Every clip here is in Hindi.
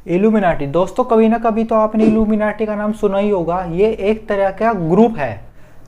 इल्यूमिनाटी दोस्तों, कभी ना कभी तो आपने इल्यूमिनाटी का नाम सुना ही होगा। ये एक तरह का ग्रुप है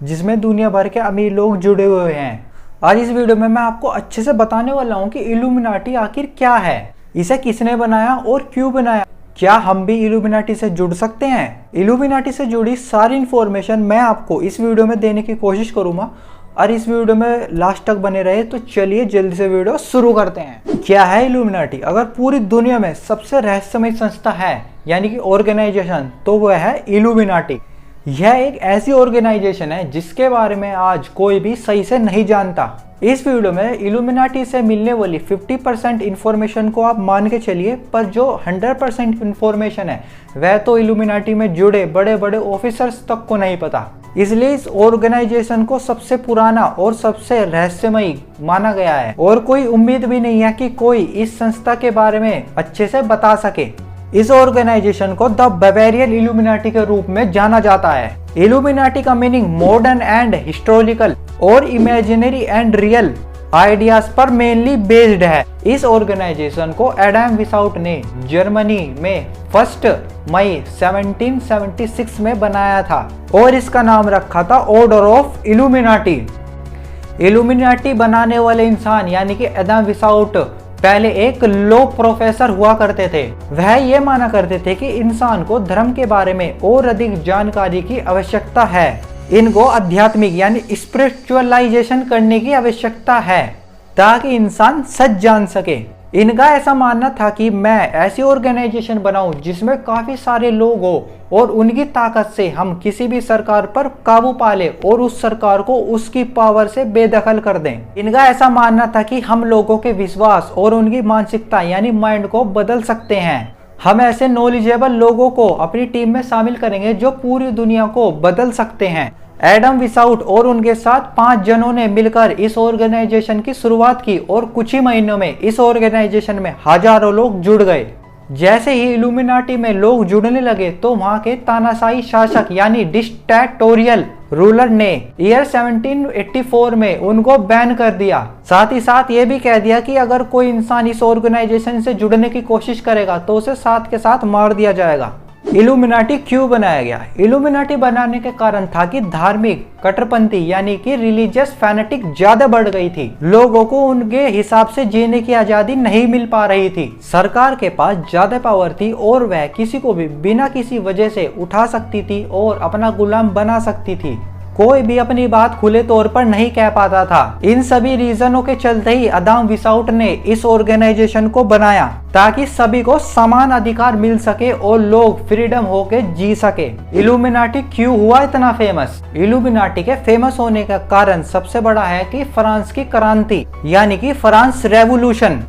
जिसमें दुनिया भर के अमीर लोग जुड़े हुए हैं। आज इस वीडियो में मैं आपको अच्छे से बताने वाला हूँ कि इल्यूमिनाटी आखिर क्या है, इसे किसने बनाया और क्यों बनाया, क्या हम भी इल्यूमिनाटी से जुड़ सकते हैं। इल्यूमिनाटी से जुड़ी सारी इन्फॉर्मेशन मैं आपको इस वीडियो में देने की कोशिश करूँगा और इस वीडियो में लास्ट तक बने रहे। तो चलिए जल्दी से वीडियो शुरू करते हैं। क्या है इल्यूमिनाटी? अगर पूरी दुनिया में सबसे रहस्यमय संस्था है यानी कि ऑर्गेनाइजेशन, तो वह है इल्यूमिनाटी। यह एक ऐसी ऑर्गेनाइजेशन है जिसके बारे में आज कोई भी सही से नहीं जानता। इस वीडियो में इल्यूमिनाटी से मिलने वाली 50% इन्फॉर्मेशन को आप मान के चलिए, पर जो 100% इन्फॉर्मेशन है वह तो इल्यूमिनाटी में जुड़े बड़े बड़े ऑफिसर्स तक को नहीं पता। इसलिए इस ऑर्गेनाइजेशन को सबसे पुराना और सबसे रहस्यमयी माना गया है और कोई उम्मीद भी नहीं है कि कोई इस संस्था के बारे में अच्छे से बता सके। इस ऑर्गेनाइजेशन को द बावेरियन इल्यूमिनाटी के रूप में जाना जाता है। इल्यूमिनाटी का मीनिंग मॉडर्न एंड हिस्टोरिकल और इमेजिनरी एंड रियल आइडियाज पर मेनली बेस्ड है। इस ऑर्गेनाइजेशन को एडम विसाउट ने जर्मनी में 1 मई 1776 में बनाया था और इसका नाम रखा था ऑर्डर ऑफ इल्यूमिनाटी। इल्यूमिनाटी बनाने वाले इंसान यानी कि एडम विसाउट पहले एक लॉ प्रोफेसर हुआ करते थे। वह ये माना करते थे कि इंसान को धर्म के बारे में और अधिक जानकारी की आवश्यकता है। इनको आध्यात्मिक यानी स्पिरिचुअलाइजेशन करने की आवश्यकता है ताकि इंसान सच जान सके। इनका ऐसा मानना था कि मैं ऐसी ऑर्गेनाइजेशन बनाऊं जिसमें काफी सारे लोग हो और उनकी ताकत से हम किसी भी सरकार पर काबू पा ले और उस सरकार को उसकी पावर से बेदखल कर दें। इनका ऐसा मानना था कि हम लोगों के विश्वास और उनकी मानसिकता यानी माइंड को बदल सकते हैं। हम ऐसे नॉलेजेबल लोगों को अपनी टीम में शामिल करेंगे जो पूरी दुनिया को बदल सकते हैं। एडम विसाउट और उनके साथ 5 जनों ने मिलकर इस ऑर्गेनाइजेशन की शुरुआत की और कुछ ही महीनों में इस ऑर्गेनाइजेशन में हजारों लोग जुड़ गए। जैसे ही इल्यूमिनाटी में लोग जुड़ने लगे तो वहां के तानाशाही शासक यानी डिक्टेटोरियल रूलर ने ईयर 1784 में उनको बैन कर दिया। साथ ही साथ ये भी कह दिया कि अगर कोई इंसान इस ऑर्गेनाइजेशन से जुड़ने की कोशिश करेगा तो उसे साथ के साथ मार दिया जाएगा। इल्यूमिनाटी क्यों बनाया गया? इल्यूमिनाटी बनाने के कारण था कि धार्मिक कट्टरपंथी यानी कि रिलीजियस फैनेटिक ज्यादा बढ़ गई थी। लोगों को उनके हिसाब से जीने की आजादी नहीं मिल पा रही थी। सरकार के पास ज्यादा पावर थी और वह किसी को भी बिना किसी वजह से उठा सकती थी और अपना गुलाम बना सकती थी। कोई भी अपनी बात खुले तौर पर नहीं कह पाता था। इन सभी रीजनों के चलते ही एडम विसाउट ने इस ऑर्गेनाइजेशन को बनाया ताकि सभी को समान अधिकार मिल सके और लोग फ्रीडम होके जी सके। इल्यूमिनाटी क्यों हुआ इतना फेमस? इल्यूमिनाटी के फेमस होने का कारण सबसे बड़ा है कि फ्रांस की क्रांति यानी कि फ्रांस रेवोल्यूशन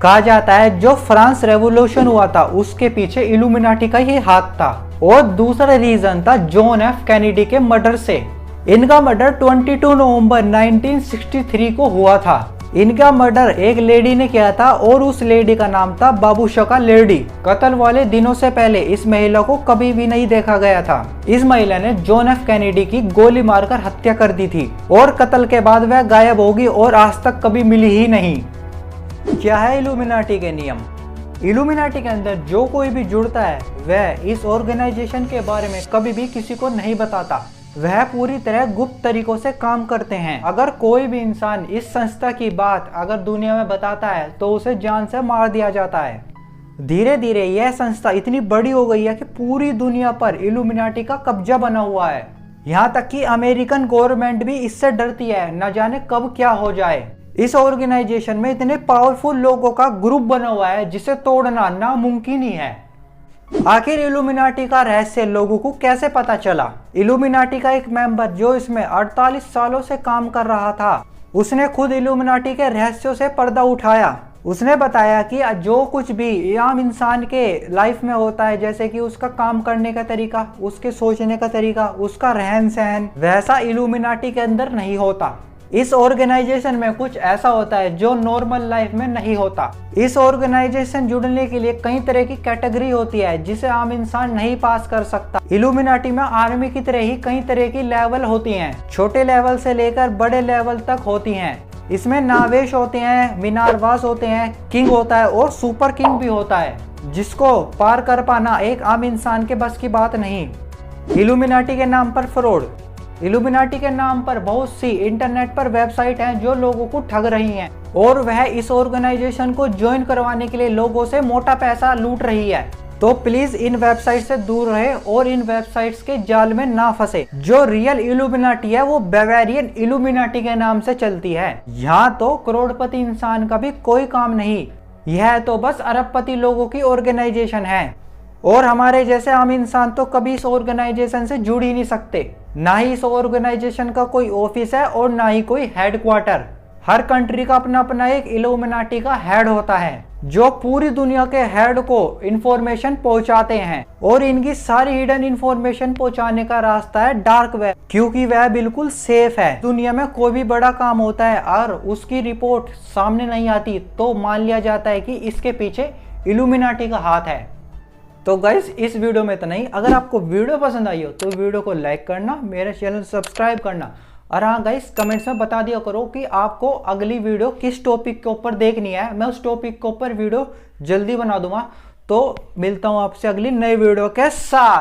कहा जाता है। जो फ्रांस रेवोल्यूशन हुआ था उसके पीछे इल्यूमिनाटी का ही हाथ था। और दूसरा रीजन था जॉन एफ कैनेडी के मर्डर से। इनका मर्डर 22 नवंबर 1963 को हुआ था। इनका मर्डर एक लेडी ने किया था और उस लेडी का नाम था बाबूशका लेडी। कत्ल वाले दिनों से पहले इस महिला को कभी भी नहीं देखा गया था। इस महिला ने जॉन एफ कैनेडी की गोली मारकर हत्या कर दी थी और कत्ल के बाद वह गायब होगी और आज तक कभी मिली ही नहीं। क्या है इल्यूमिनाटी के नियम? इल्यूमिनाटी के अंदर जो कोई भी जुड़ता है वह इस ऑर्गेनाइजेशन के बारे में कभी भी किसी को नहीं बताता। वह पूरी तरह गुप्त तरीकों से काम करते हैं। अगर कोई भी इंसान इस संस्था की बात अगर दुनिया में बताता है तो उसे जान से मार दिया जाता है। धीरे धीरे यह संस्था इतनी बड़ी हो गई है कि पूरी दुनिया पर इल्यूमिनाटी का कब्जा बना हुआ है। यहाँ तक कि अमेरिकन गवर्नमेंट भी इससे डरती है, न जाने कब क्या हो जाए। इस ऑर्गेनाइजेशन में इतने पावरफुल लोगों का ग्रुप बना हुआ है जिसे तोड़ना नामुमकिन ही है। आखिर इल्यूमिनाटी का रहस्य लोगों को कैसे पता चला? इल्यूमिनाटी का एक मेंबर जो इसमें 48 सालों से काम कर रहा था, उसने खुद इल्यूमिनाटी के रहस्यों से पर्दा उठाया। उसने बताया कि जो कुछ भी आम इंसान के लाइफ में होता है, जैसे कि उसका काम करने का तरीका, उसके सोचने का तरीका, उसका रहन सहन, वैसा इल्यूमिनाटी के अंदर नहीं होता। इस ऑर्गेनाइजेशन में कुछ ऐसा होता है जो नॉर्मल लाइफ में नहीं होता। इस ऑर्गेनाइजेशन जुड़ने के लिए कई तरह की कैटेगरी होती है जिसे आम इंसान नहीं पास कर सकता। इल्यूमिनाटी में आर्मी की तरह ही कई तरह की लेवल होती हैं। छोटे लेवल से लेकर बड़े लेवल तक होती हैं। इसमें नावेश होते हैं, मीनारवास होते हैं, किंग होता है और सुपर किंग भी होता है, जिसको पार कर पाना एक आम इंसान के बस की बात नहीं। इल्यूमिनाटी के नाम पर फ्रॉड। इल्यूमिनाटी के नाम पर बहुत सी इंटरनेट पर वेबसाइट हैं जो लोगों को ठग रही हैं और वह इस ऑर्गेनाइजेशन को ज्वाइन करवाने के लिए लोगों से मोटा पैसा लूट रही है। तो प्लीज इन वेबसाइट से दूर रहे और इन वेबसाइट्स के जाल में ना फंसे। जो रियल इल्यूमिनाटी है वो बावेरियन इल्यूमिनाटी के नाम से चलती है। यहाँ तो करोड़पति इंसान का भी कोई काम नहीं, यह तो बस अरबपति लोगों की ऑर्गेनाइजेशन है और हमारे जैसे आम इंसान तो कभी इस ऑर्गेनाइजेशन से जुड़ ही नहीं सकते। ना ही इस ऑर्गेनाइजेशन का कोई ऑफिस है और ना ही कोई हेडक्वार्टर। हर कंट्री का अपना अपना एक इल्यूमिनाटी का हेड होता है जो पूरी दुनिया के हेड को इंफॉर्मेशन पहुंचाते हैं और इनकी सारी हिडन इंफॉर्मेशन पहुंचाने का रास्ता है डार्क वेब, क्योंकि वह बिल्कुल सेफ है। दुनिया में कोई भी बड़ा काम होता है और उसकी रिपोर्ट सामने नहीं आती तो मान लिया जाता है कि इसके पीछे इल्यूमिनाटी का हाथ है। तो गाइस इस वीडियो में इतना ही। अगर आपको वीडियो पसंद आई हो तो वीडियो को लाइक करना, मेरे चैनल सब्सक्राइब करना और हाँ गाइस कमेंट्स में बता दिया करो कि आपको अगली वीडियो किस टॉपिक के ऊपर देखनी है। मैं उस टॉपिक के ऊपर वीडियो जल्दी बना दूंगा। तो मिलता हूँ आपसे अगली नई वीडियो के साथ।